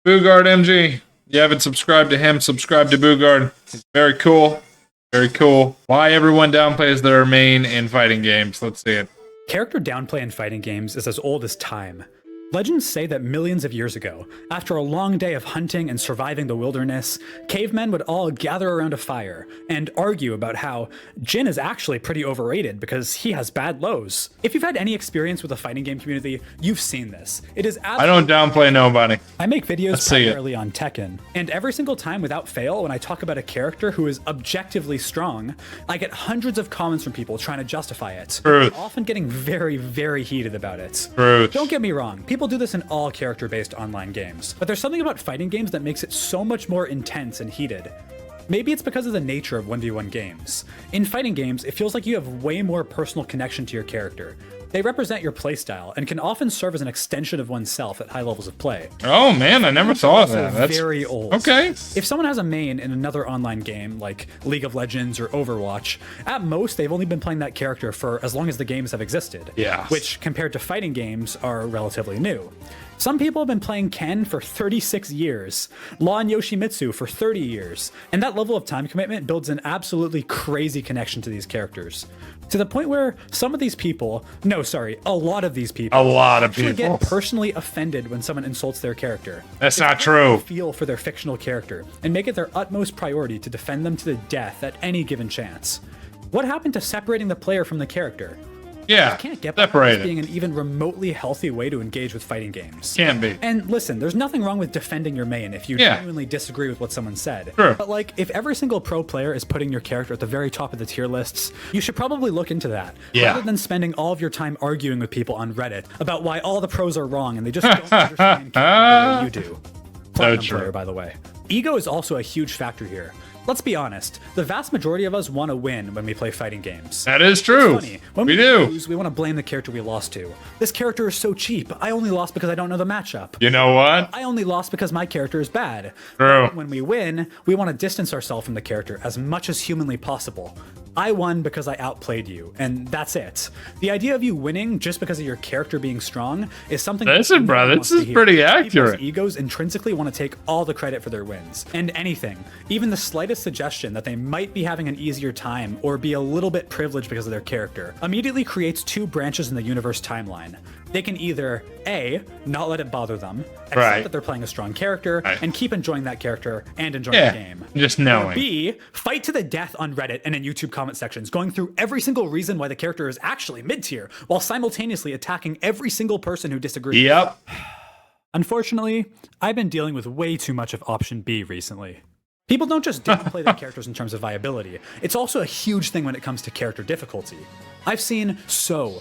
BoogardMG. You haven't subscribed to him, subscribe to Boogard. He's very cool. Very cool. Why everyone downplays their main in fighting games. Let's see it. Character downplay in fighting games is as old as time. Legends say that millions of years ago, after a long day of hunting and surviving the wilderness, cavemen would all gather around a fire and argue about how Jin is actually pretty overrated because he has bad lows. If you've had any experience with the fighting game community, you've seen this. It is I don't downplay nobody. I make videos primarily on Tekken, and every single time without fail, when I talk about a character who is objectively strong, I get hundreds of comments from people trying to justify it. Truth. Often getting very, very heated about it. Truth. Don't get me wrong, people do this in all character-based online games, but there's something about fighting games that makes it so much more intense and heated. Maybe it's because of the nature of 1v1 games. In fighting games, it feels like you have way more personal connection to your character. They represent your playstyle and can often serve as an extension of oneself at high levels of play. Oh man, I never thought of that. That's very old. Okay. If someone has a main in another online game like League of Legends or Overwatch, at most they've only been playing that character for as long as the games have existed. Yeah. Which, compared to fighting games, are relatively new. Some people have been playing Ken for 36 years, Law and Yoshimitsu for 30 years, and that level of time commitment builds an absolutely crazy connection to these characters. To the point where some of these people, a lot of these people, actually get personally offended when someone insults their character. That's not true. Feel for their fictional character and make it their utmost priority to defend them to the death at any given chance. What happened to separating the player from the character? Yeah, I can't get separated. Being an even remotely healthy way to engage with fighting games. Can't be. And listen, there's nothing wrong with defending your main if you genuinely disagree with what someone said. Sure. But like, if every single pro player is putting your character at the very top of the tier lists, you should probably look into that. Yeah. Rather than spending all of your time arguing with people on Reddit about why all the pros are wrong and they just don't understand the way you do. Platinum player, by the way. Ego is also a huge factor here. Let's be honest, the vast majority of us want to win when we play fighting games. That is true. It's funny. When we lose, we want to blame the character we lost to. This character is so cheap. I only lost because I don't know the matchup. You know what? I only lost because my character is bad. True. When we win, we want to distance ourselves from the character as much as humanly possible. I won because I outplayed you, and that's it. The idea of you winning just because of your character being strong is something. Listen, brother, this is pretty accurate. People's egos intrinsically want to take all the credit for their wins, and anything, even the slightest suggestion that they might be having an easier time or be a little bit privileged because of their character, immediately creates two branches in the universe timeline. They can either A, not let it bother them, accept that they're playing a strong character, and keep enjoying that character and enjoying the game. Just knowing. Or B, fight to the death on Reddit and in YouTube comment sections, going through every single reason why the character is actually mid-tier, while simultaneously attacking every single person who disagrees. Yep. Unfortunately, I've been dealing with way too much of option B recently. People don't just downplay their characters in terms of viability. It's also a huge thing when it comes to character difficulty. I've seen so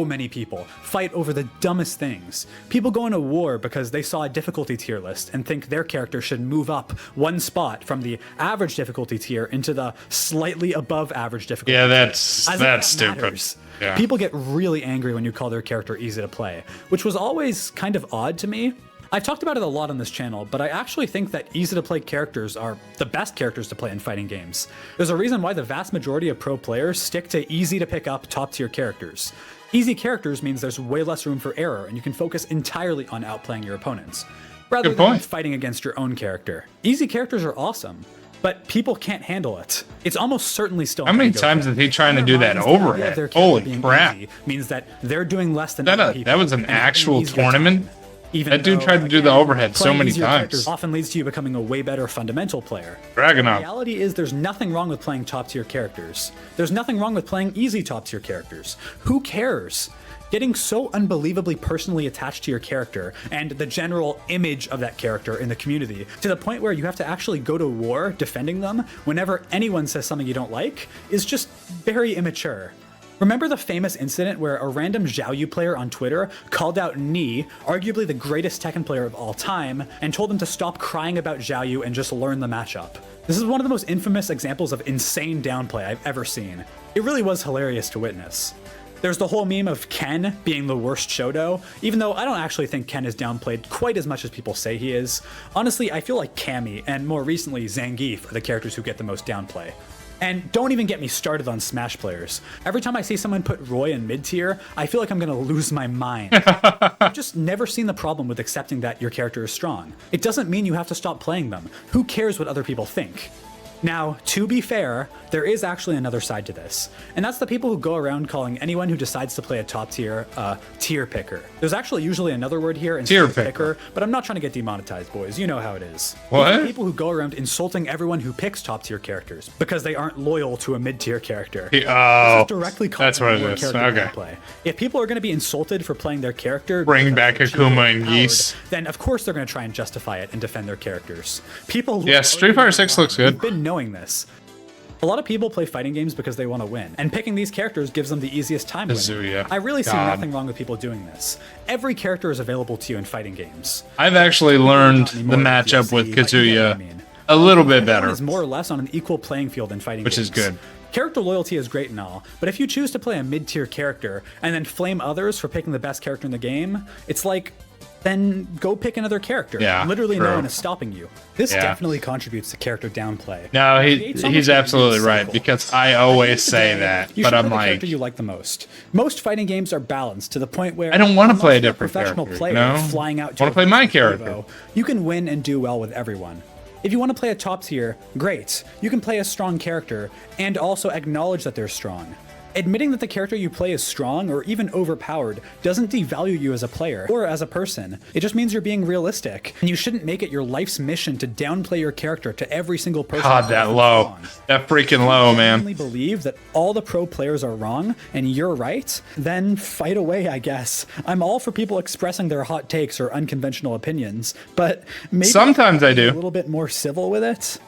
many people fight over the dumbest things. People go into war because they saw a difficulty tier list and think their character should move up one spot from the average difficulty tier into the slightly above average difficulty tier. Yeah, that's stupid. Yeah. People get really angry when you call their character easy to play, which was always kind of odd to me. I've talked about it a lot on this channel, but I actually think that easy-to-play characters are the best characters to play in fighting games. There's a reason why the vast majority of pro players stick to easy-to-pick-up, top-tier characters. Easy characters means there's way less room for error, and you can focus entirely on outplaying your opponents, rather than fighting against your own character. Easy characters are awesome, but people can't handle it. It's almost certainly still. How many times is he trying to do that overhead? Holy crap! Means that they're doing less than that was an actual tournament. That dude tried to do the overhead so many times. Often leads to you becoming a way better fundamental player. Dragunov. The reality is there's nothing wrong with playing top tier characters. There's nothing wrong with playing easy top tier characters. Who cares? Getting so unbelievably personally attached to your character and the general image of that character in the community to the point where you have to actually go to war defending them whenever anyone says something you don't like is just very immature. Remember the famous incident where a random Xiaoyu player on Twitter called out Ni, arguably the greatest Tekken player of all time, and told him to stop crying about Xiaoyu and just learn the matchup. This is one of the most infamous examples of insane downplay I've ever seen. It really was hilarious to witness. There's the whole meme of Ken being the worst Shodo, even though I don't actually think Ken is downplayed quite as much as people say he is. Honestly, I feel like Cammy and more recently Zangief are the characters who get the most downplay. And don't even get me started on Smash players. Every time I see someone put Roy in mid-tier, I feel like I'm gonna lose my mind. I've just never seen the problem with accepting that your character is strong. It doesn't mean you have to stop playing them. Who cares what other people think? Now, to be fair, there is actually another side to this, and that's the people who go around calling anyone who decides to play a top tier tier picker. There's actually usually another word here instead of picker, but I'm not trying to get demonetized, boys. You know how it is. What? These are people who go around insulting everyone who picks top tier characters because they aren't loyal to a mid tier character. Oh, this is directly that's what it is. Okay. Play. If people are going to be insulted for playing their character, bring back Akuma and Geese, then of course they're going to try and justify it and defend their characters. People, yeah, Street Fighter 6 looks good. We've been knowing this. A lot of people play fighting games because they want to win, and picking these characters gives them the easiest time winning. I really see nothing wrong with people doing this. Every character is available to you in fighting games. I've actually learned the matchup with Kazuya a little bit better. Is more or less on an equal playing field in fighting games. Which is good. Character loyalty is great and all, but if you choose to play a mid-tier character and then flame others for picking the best character in the game, it's like, then go pick another character. Yeah, literally no one is stopping you. This definitely contributes to character downplay. No, he's absolutely right, because I always say that, but I'm like, character you like the most. Most fighting games are balanced to the point where I don't want to play a different professional character. player No, flying out. I want to play my character. You can win and do well with everyone. If you want to play a top tier, great. You can play a strong character and also acknowledge that they're strong. Admitting that the character you play is strong or even overpowered doesn't devalue you as a player or as a person. It just means you're being realistic, and you shouldn't make it your life's mission to downplay your character to every single person. God, that low. That freaking low, man. If you believe that all the pro players are wrong and you're right, then fight away, I guess. I'm all for people expressing their hot takes or unconventional opinions, but maybe sometimes I do. A little bit more civil with it.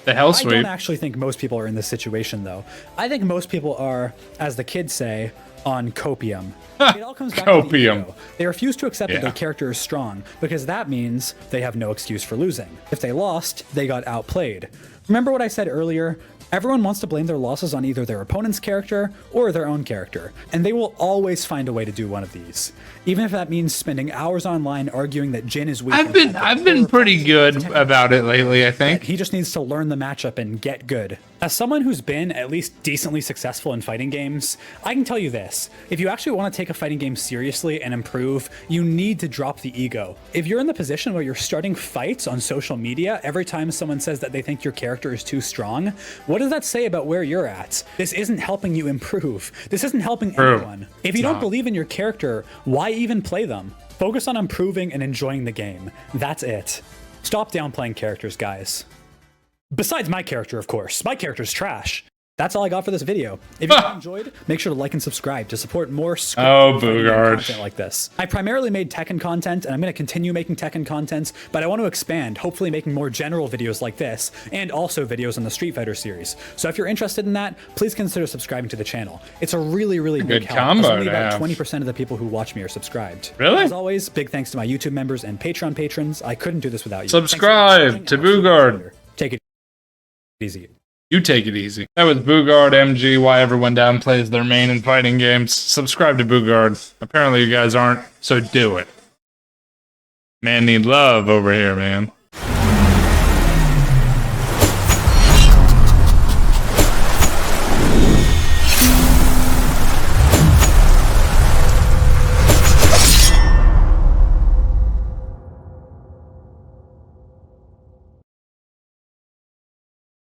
The hell sweep. I don't actually think most people are in this situation, though. I think most people are, as the kids say, on copium. It all comes back to the ego. They refuse to accept that their character is strong, because that means they have no excuse for losing. If they lost, they got outplayed. Remember what I said earlier? Everyone wants to blame their losses on either their opponent's character or their own character, and they will always find a way to do one of these. Even if that means spending hours online arguing that Jin is weak. I've been pretty good about it lately, I think. He just needs to learn the matchup and get good. As someone who's been at least decently successful in fighting games, I can tell you this. If you actually want to take a fighting game seriously and improve, you need to drop the ego. If you're in the position where you're starting fights on social media every time someone says that they think your character is too strong, what does that say about where you're at? This isn't helping you improve. This isn't helping anyone. If you don't believe in your character, why even play them? Focus on improving and enjoying the game. That's it. Stop downplaying characters, guys. Besides my character, of course. My character's trash. That's all I got for this video. If you enjoyed, make sure to like and subscribe to support more content like this. I primarily made Tekken content, and I'm going to continue making Tekken content, but I want to expand, hopefully making more general videos like this, and also videos on the Street Fighter series. So if you're interested in that, please consider subscribing to the channel. It's a really, really big help. Combo. Only about 20% of the people who watch me are subscribed. Really? As always, big thanks to my YouTube members and Patreon patrons. I couldn't do this without you. Subscribe to Boogard. Take it easy. You take it easy. That was BoogardMG, why everyone downplays their main in fighting games. Subscribe to Boogard. Apparently you guys aren't, so do it. Man need love over here, man.